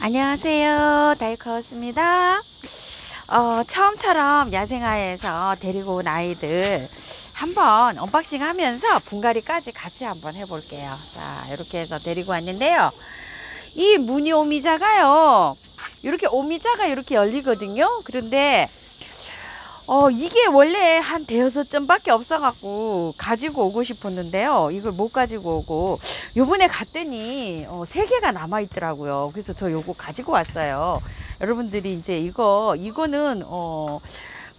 안녕하세요, 다이커였습니다. 처음처럼 야생화에서 데리고 온 아이들 한번 언박싱 하면서 분갈이까지 같이 한번 해볼게요. 자, 이렇게 해서 데리고 왔는데요. 이 무늬 오미자가요, 이렇게 오미자가 이렇게 열리거든요. 그런데 이게 원래 한 대여섯 점밖에 없어갖고 가지고 오고 싶었는데요. 이걸 못 가지고 오고 요번에 갔더니 3개가 남아있더라고요. 그래서 저 요거 가지고 왔어요. 여러분들이 이제 이거는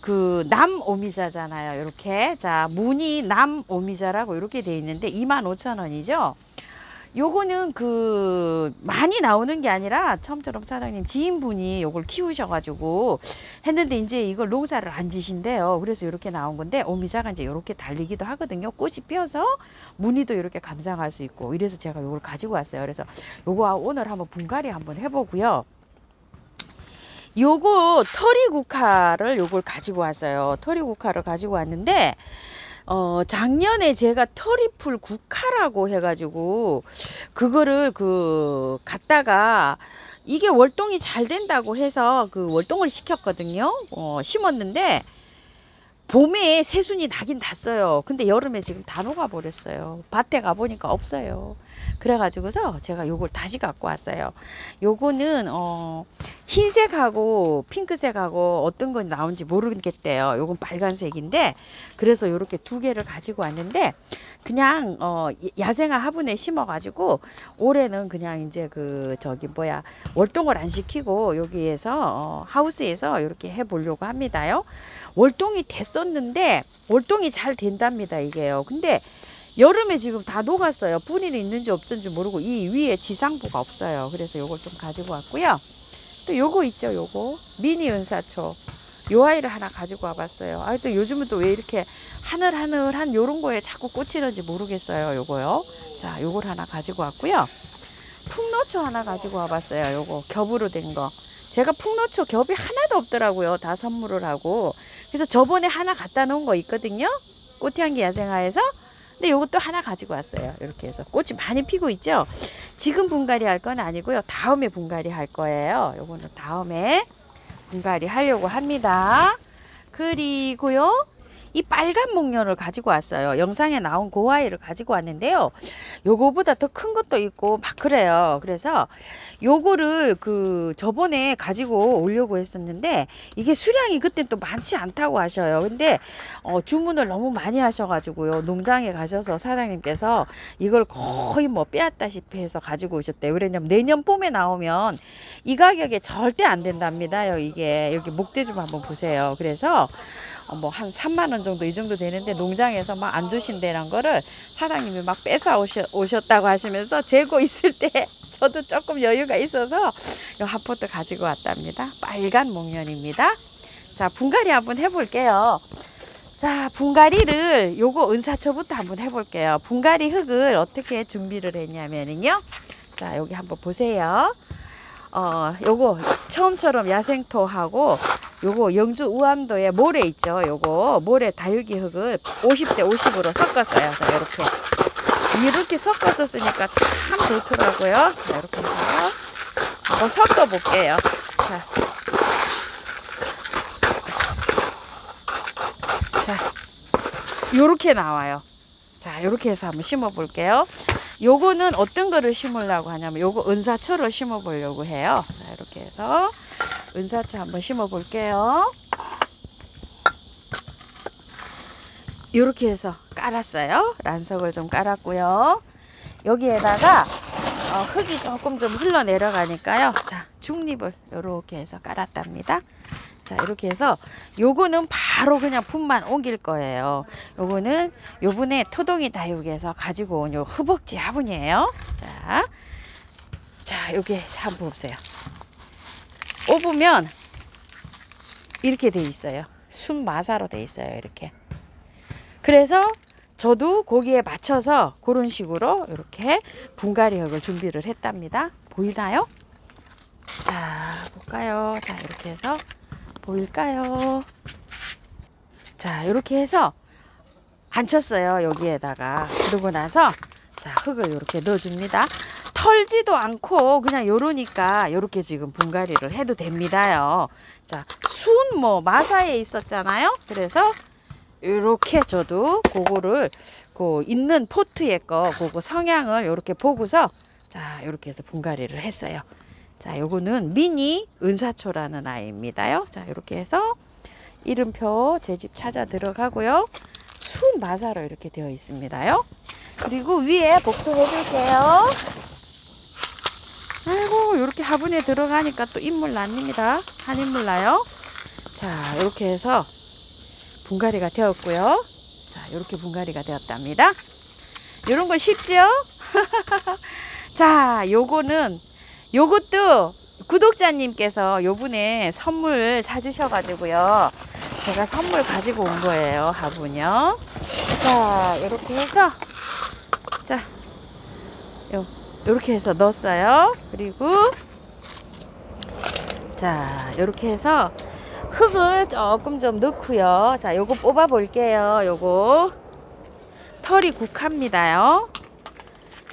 그 남오미자잖아요. 이렇게 자, 무늬 남오미자라고 이렇게 돼 있는데 25,000원이죠. 요거는 그 많이 나오는 게 아니라 처음처럼 사장님 지인분이 요걸 키우셔가지고 했는데 이제 이걸 농사를 안 지신대요. 그래서 이렇게 나온 건데 오미자가 이제 이렇게 달리기도 하거든요. 꽃이 피어서 무늬도 이렇게 감상할 수 있고, 이래서 제가 요걸 가지고 왔어요. 그래서 요거 오늘 한번 분갈이 한번 해보고요. 요거 터리국화를 요걸 가지고 왔어요. 터리국화를 가지고 왔는데 작년에 제가 터리풀 국화라고 해가지고 그거를 갖다가 이게 월동이 잘 된다고 해서 그 월동을 시켰거든요. 심었는데 봄에 새순이 나긴 났어요. 근데 여름에 지금 다 녹아버렸어요. 밭에 가보니까 없어요. 그래가지고서 제가 요걸 다시 갖고 왔어요. 요거는 흰색하고 핑크색하고 어떤 건 나온지 모르겠대요. 요건 빨간색인데, 그래서 요렇게 2개를 가지고 왔는데 그냥 야생화 화분에 심어가지고 올해는 그냥 이제 월동을 안 시키고 여기에서 하우스에서 이렇게 해보려고 합니다요. 월동이 됐었는데 월동이 잘 된답니다, 이게요. 근데 여름에 지금 다 녹았어요. 뿌리는 있는지 없는지 모르고 이 위에 지상부가 없어요. 그래서 요걸 좀 가지고 왔고요. 또 요거 있죠, 요거 미니 은사초, 요 아이를 하나 가지고 와봤어요. 또 요즘은 또 왜 이렇게 하늘하늘한 요런 거에 자꾸 꽂히는지 모르겠어요. 요거요. 자, 요걸 하나 가지고 왔고요. 풍노초 하나 가지고 와봤어요. 요거 겹으로 된 거. 제가 풍노초 겹이 하나도 없더라고요. 다 선물을 하고. 그래서 저번에 하나 갖다 놓은 거 있거든요. 꽃향기 야생화에서. 근데 요것도 하나 가지고 왔어요. 이렇게 해서 꽃이 많이 피고 있죠. 지금 분갈이 할 건 아니고요. 다음에 분갈이 할 거예요. 요거는 다음에 분갈이 하려고 합니다. 그리고요, 이 빨간 목련을 가지고 왔어요. 영상에 나온 그 아이를 가지고 왔는데요. 요거보다 더 큰 것도 있고 막 그래요. 그래서 요거를 저번에 가지고 오려고 했었는데 이게 수량이 그때 또 많지 않다고 하셔요. 근데 주문을 너무 많이 하셔가지고요. 농장에 가셔서 사장님께서 이걸 거의 뭐 빼앗다시피 해서 가지고 오셨대요. 왜냐면 내년 봄에 나오면 이 가격에 절대 안 된답니다요. 이게 여기 목대 좀 한번 보세요. 그래서 뭐 한 3만원 정도 이 정도 되는데 농장에서 막 안 주신다는 거를 사장님이 막 뺏어 오셨다고 하시면서 재고 있을 때 저도 조금 여유가 있어서 요 한 포트 가지고 왔답니다. 빨간 목련입니다. 자, 분갈이 한번 해볼게요. 자, 분갈이를 요거 은사초부터 한번 해볼게요. 분갈이 흙을 어떻게 준비를 했냐면요. 자, 여기 한번 보세요. 요거 처음처럼 야생토하고 요거 영주 우암도에 모래 있죠. 요거 모래 다육이 흙을 50대 50으로 섞었어요. 자, 이렇게 섞어서 쓰니까 참 좋더라고요. 자, 이렇게 해서 한번 섞어 볼게요. 자, 요렇게 나와요. 자, 요렇게 해서 한번 심어 볼게요. 요거는 어떤 거를 심으려고 하냐면 요거 은사초를 심어 보려고 해요. 자, 이렇게 해서 은사초 한번 심어 볼게요. 이렇게 해서 깔았어요. 란석을 좀 깔았고요. 여기에다가 흙이 조금 좀 흘러 내려가니까요. 자, 중립을 이렇게 해서 깔았답니다. 자, 이렇게 해서 요거는 바로 그냥 분만 옮길 거예요. 요거는 요번에 토동이 다육에서 가지고 온 요 허벅지 화분이에요. 자, 여기 한번 보세요. 뽑으면 이렇게 돼 있어요. 순마사로 돼 있어요. 이렇게. 그래서 저도 거기에 맞춰서 그런 식으로 이렇게 분갈이 흙을 준비를 했답니다. 보이나요? 자, 볼까요? 자, 이렇게 해서 보일까요? 자, 이렇게 해서 앉혔어요. 여기에다가. 그러고 나서 자, 흙을 이렇게 넣어줍니다. 더 털지도 않고 그냥 요러니까 요렇게 지금 분갈이를 해도 됩니다요. 자, 순 뭐 마사에 있었잖아요. 그래서 요렇게 저도 그거를 그 있는 포트에 거 그거 성향을 요렇게 보고서 자, 요렇게 해서 분갈이를 했어요. 자, 요거는 미니 은사초라는 아이입니다요. 자, 요렇게 해서 이름표 제 집 찾아 들어가고요. 순 마사로 이렇게 되어 있습니다요. 그리고 위에 복도 해줄게요. 아이고, 이렇게 화분에 들어가니까 또 인물 납니다. 한 인물 나요. 자, 이렇게 해서 분갈이가 되었고요. 자, 이렇게 분갈이가 되었답니다. 이런 거 쉽죠? 자, 요거는 요것도 구독자님께서 요번에 선물 사주셔가지고요. 제가 선물 가지고 온 거예요. 화분요. 자, 이렇게 해서 자, 요렇게 해서 넣었어요. 그리고 자, 요렇게 해서 흙을 조금 좀 넣고요. 자, 요거 뽑아 볼게요. 요거 털이 국합니다요.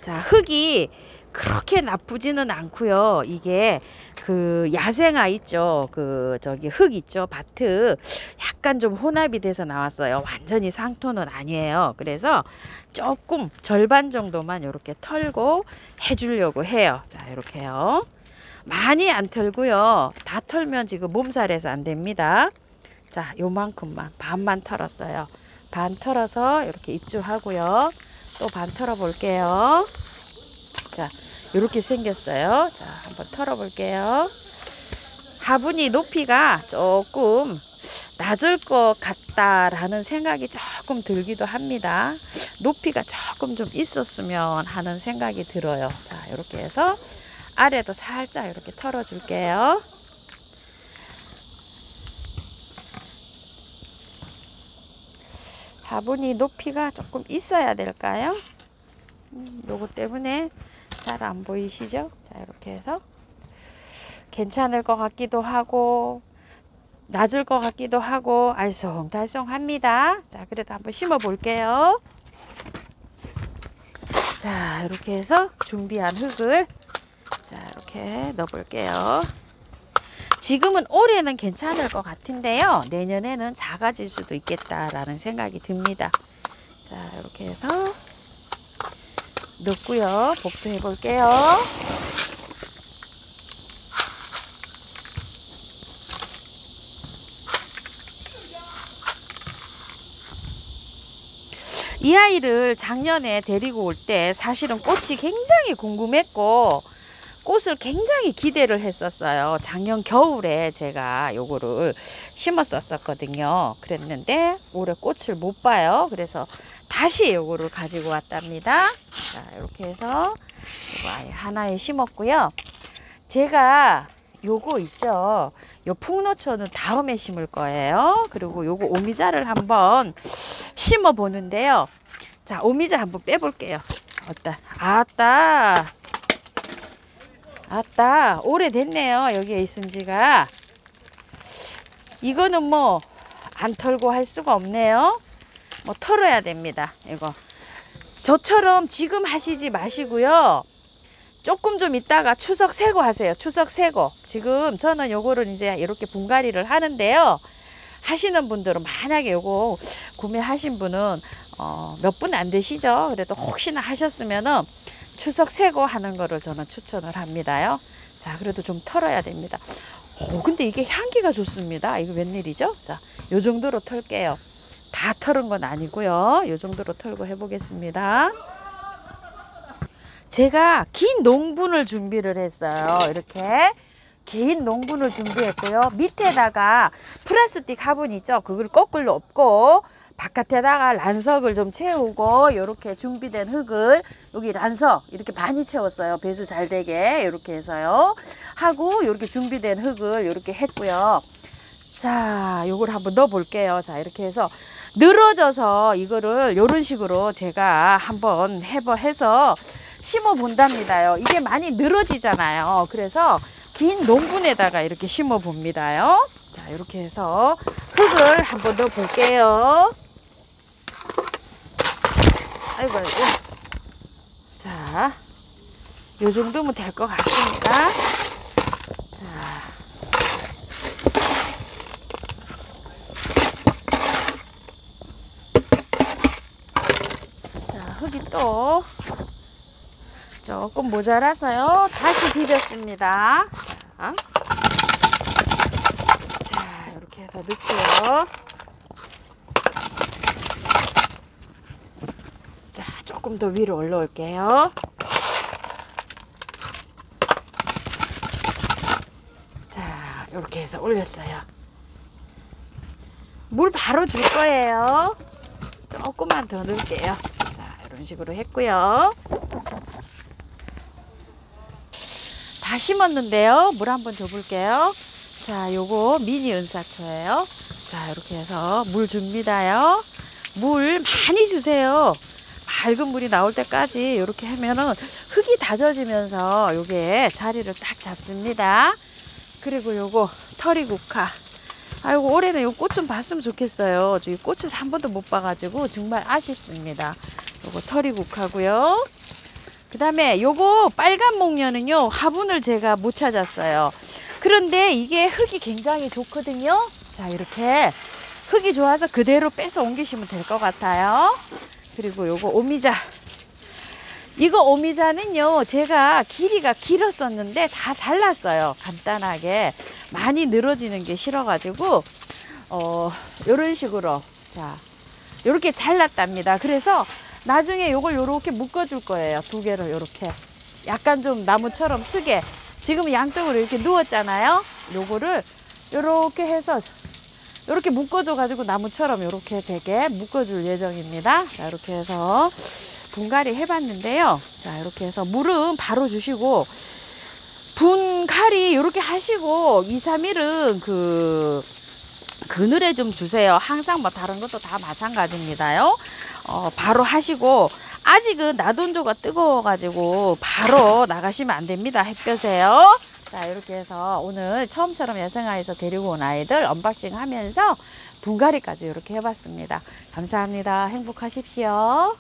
자, 흙이 그렇게 나쁘지는 않고요. 이게 그 야생화 있죠. 그 저기 흙 있죠. 밭흙 약간 좀 혼합이 돼서 나왔어요. 완전히 상토는 아니에요. 그래서 조금 절반 정도만 이렇게 털고 해주려고 해요. 자, 이렇게요. 많이 안 털고요. 다 털면 지금 몸살해서 안 됩니다. 자, 요만큼만 반만 털었어요. 반 털어서 이렇게 입주하고요. 또 반 털어 볼게요. 자, 이렇게 생겼어요. 자, 한번 털어 볼게요. 화분이 높이가 조금 낮을 것 같다라는 생각이 조금 들기도 합니다. 높이가 조금 좀 있었으면 하는 생각이 들어요. 자, 이렇게 해서 아래도 살짝 이렇게 털어 줄게요. 화분이 높이가 조금 있어야 될까요? 요거 때문에 잘 안 보이시죠? 자, 이렇게 해서 괜찮을 것 같기도 하고 낮을 것 같기도 하고 알쏭달쏭합니다. 자, 그래도 한번 심어 볼게요. 자, 이렇게 해서 준비한 흙을 자, 이렇게 넣어 볼게요. 지금은 올해는 괜찮을 것 같은데요. 내년에는 작아질 수도 있겠다라는 생각이 듭니다. 자, 이렇게 해서 넣고요. 복도 해볼게요. 이 아이를 작년에 데리고 올 때 사실은 꽃이 굉장히 궁금했고 꽃을 굉장히 기대를 했었어요. 작년 겨울에 제가 요거를 심었었거든요. 그랬는데 올해 꽃을 못 봐요. 그래서 다시 요거를 가지고 왔답니다. 자, 이렇게 해서 요거 아예 하나에 심었고요. 제가 요거 있죠. 요 풍노초는 다음에 심을 거예요. 그리고 요거 오미자를 한번 심어 보는데요. 자, 오미자 한번 빼볼게요. 아따 오래됐네요. 여기에 있은 지가. 이거는 뭐 안 털고 할 수가 없네요. 뭐 털어야 됩니다. 이거 저처럼 지금 하시지 마시고요. 조금 좀 있다가 추석 세고 하세요. 추석 세고. 지금 저는 요거를 이제 이렇게 분갈이를 하는데요. 하시는 분들은 만약에 요거 구매하신 분은 몇 분 안 되시죠? 그래도 혹시나 하셨으면은 추석 세고 하는 거를 저는 추천을 합니다요. 자, 그래도 좀 털어야 됩니다. 근데 이게 향기가 좋습니다. 이거 웬일이죠? 자, 요 정도로 털게요. 다 털은 건 아니고요. 요 정도로 털고 해보겠습니다. 제가 긴 농분을 준비를 했어요. 이렇게 긴 농분을 준비했고요. 밑에다가 플라스틱 화분 있죠? 그걸 거꾸로 엎고 바깥에다가 란석을 좀 채우고 이렇게 준비된 흙을 여기 란석 이렇게 많이 채웠어요. 배수 잘 되게 이렇게 해서요. 하고 이렇게 준비된 흙을 이렇게 했고요. 자, 요걸 한번 넣어 볼게요. 자, 이렇게 해서 늘어져서 이거를 이런 식으로 제가 한번 해서 심어 본답니다요. 이게 많이 늘어지잖아요. 그래서 긴 농분에다가 이렇게 심어 봅니다요. 자, 이렇게 해서 흙을 한번 넣어 볼게요. 아이고. 자, 요 정도면 될 것 같습니다. 자, 흙이 또 조금 모자라서요. 다시 비볐습니다. 자, 이렇게 해서 넣고요. 자, 조금 더 위로 올라올게요. 자, 이렇게 해서 올렸어요. 물 바로 줄 거예요. 조금만 더 넣을게요. 자, 이런 식으로 했고요. 다 심었는데요. 물 한번 줘 볼게요. 자, 요거 미니 은사초예요. 자, 이렇게 해서 물 줍니다요. 물 많이 주세요. 맑은 물이 나올 때까지 이렇게 하면은 흙이 다져지면서 요게 자리를 딱 잡습니다. 그리고 요거 터리국화. 아이고, 올해는 요 꽃 좀 봤으면 좋겠어요. 저희 꽃을 한 번도 못 봐가지고 정말 아쉽습니다. 요거 터리국화고요. 그 다음에 요거 빨간 목련은요, 화분을 제가 못 찾았어요. 그런데 이게 흙이 굉장히 좋거든요. 자, 이렇게 흙이 좋아서 그대로 빼서 옮기시면 될 것 같아요. 그리고 요거 오미자. 이거 오미자는요, 제가 길이가 길었었는데 다 잘랐어요. 간단하게. 많이 늘어지는 게 싫어가지고 요런 식으로, 자, 요렇게 잘랐답니다. 그래서 나중에 요걸 요렇게 묶어줄 거예요. 두 개를 요렇게. 약간 좀 나무처럼 쓰게. 지금 양쪽으로 이렇게 누웠잖아요. 요거를 요렇게 해서 요렇게 묶어줘가지고 나무처럼 요렇게 되게 묶어줄 예정입니다. 자, 이렇게 해서 분갈이 해봤는데요. 자, 이렇게 해서 물은 바로 주시고, 분갈이 요렇게 하시고 2, 3일은 그늘에 좀 주세요. 항상 뭐 다른 것도 다 마찬가지입니다요. 바로 하시고, 아직은 나돈조가 뜨거워가지고 바로 나가시면 안 됩니다. 햇볕에요. 자, 이렇게 해서 오늘 처음처럼 야생화에서 데리고 온 아이들 언박싱 하면서 분갈이까지 이렇게 해봤습니다. 감사합니다. 행복하십시오.